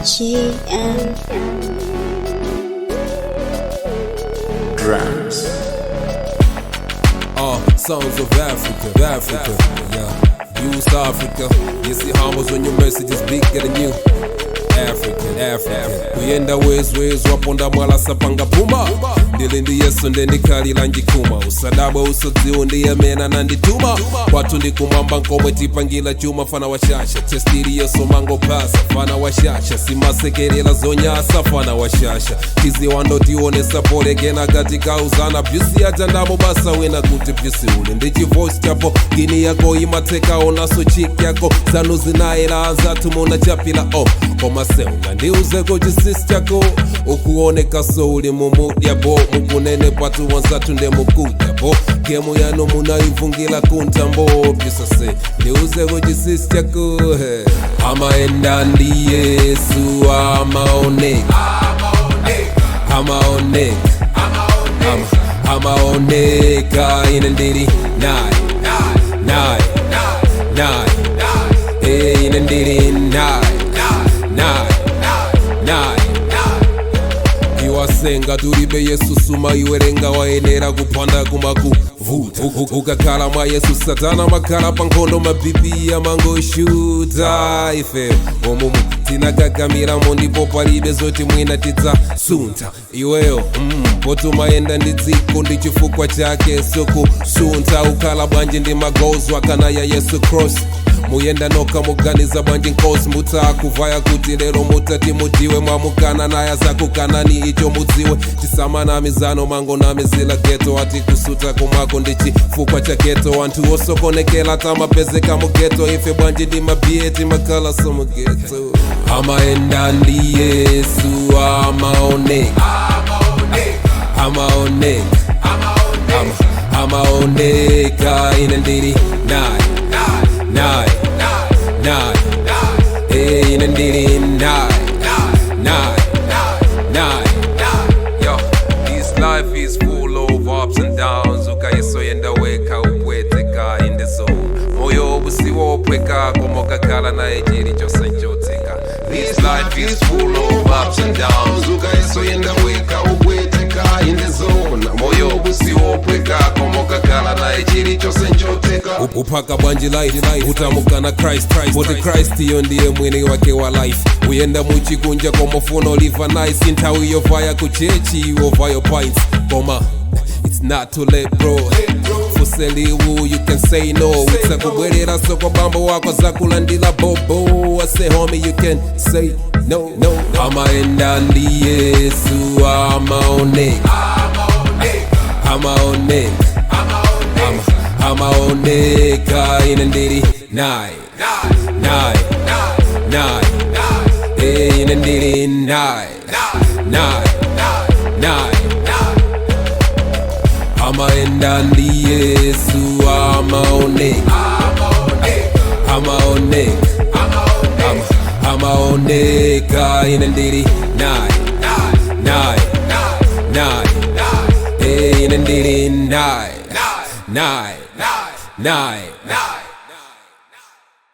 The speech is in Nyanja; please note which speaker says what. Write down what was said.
Speaker 1: GM
Speaker 2: Drums.
Speaker 3: Sounds of Africa, yeah. Beuce Africa. You see how much when your message is bigger than you. African. Kuyenda wezi waponda mwala sapanga puma. Ndilindi yesu ndikali lanjikuma. Usadaba usodziwo ndiyamena nandituma. Watu ndikumamba nkomwe tipangila chuma fana washasha. Testiri yesu mango pasa fana washasha. Simasekerela zonyasa fana washasha. Tizi wando tionesa pole gena katika uzana. Beuce ajandamo basa wena kuti Beuce ule. Ndichi voice chapo gini yako imateka onaso chiki yako. Zanu zinaela anzatu muna chapila Koma seunga ndiuze kuchisisi chako ukuoneka so uli mumudya bo mukunene patu wanzatu nde mukudya bo gemu yano munaivungila kuntambo Beuce ndiuze kuchisisi chako amaenda ndi Yesu amaoneka ine ndiri Naye ine ndiri Naye iwasenga turibe Yesu suma iwerenga waenera kupanda kumakuvuta ukakhala mwa Yesu satana makhala pankondo mabibi ya mangoshuta ife omumu tinakakamira ndipo palibe zoti mwina tidzasunta iweyo potumayenda ndi dziko ndi chifukwa chake sokusunta ukhala bwanji ndi magozwa kana ya Yesu cross muyenda noka muganiza bwanji nkosi mutakuvaya kuti lero mutati mudiwe mwamukana naya zakukanani icho mudziwe tisamana mizano mango na mizila geto ati kusuta kumako ndi chifukwa cha geto anthu osokonekela tamapezeka mugeto ife bwanji ndi mabieti makala so mugeto amaenda ndi Yesu amaoneka ine ndiri Naye ine ndiri Naye. Yo, this life is full of ups and downs. Ukayesoyenda weka upweteka in the zone. Moyo busiwopweka komokakala naye chiri chose nchoteka. This life is full of ups and downs. Ukayesoyenda weka upweteka in the zone. Moyo busiwopweka komokakala naye chiri chose nchoteka. Upaka bwanji life utamuka na Christ But Christ iyo ndiye mwene wake wa life uyenda muchikunja komofuno live nice intawi yovaya kuchechi ovayo pints koma it's not too late bro fuseliwu you can say no utsakubwerera soko bambo wako zakulandila bobo I say homie you can say no amaenda ndi Yesu amaoneka ine ndiri Naye ine ndiri Naye amaenda ndi Yesu amaoneka ine ndiri Naye ine ndiri Naye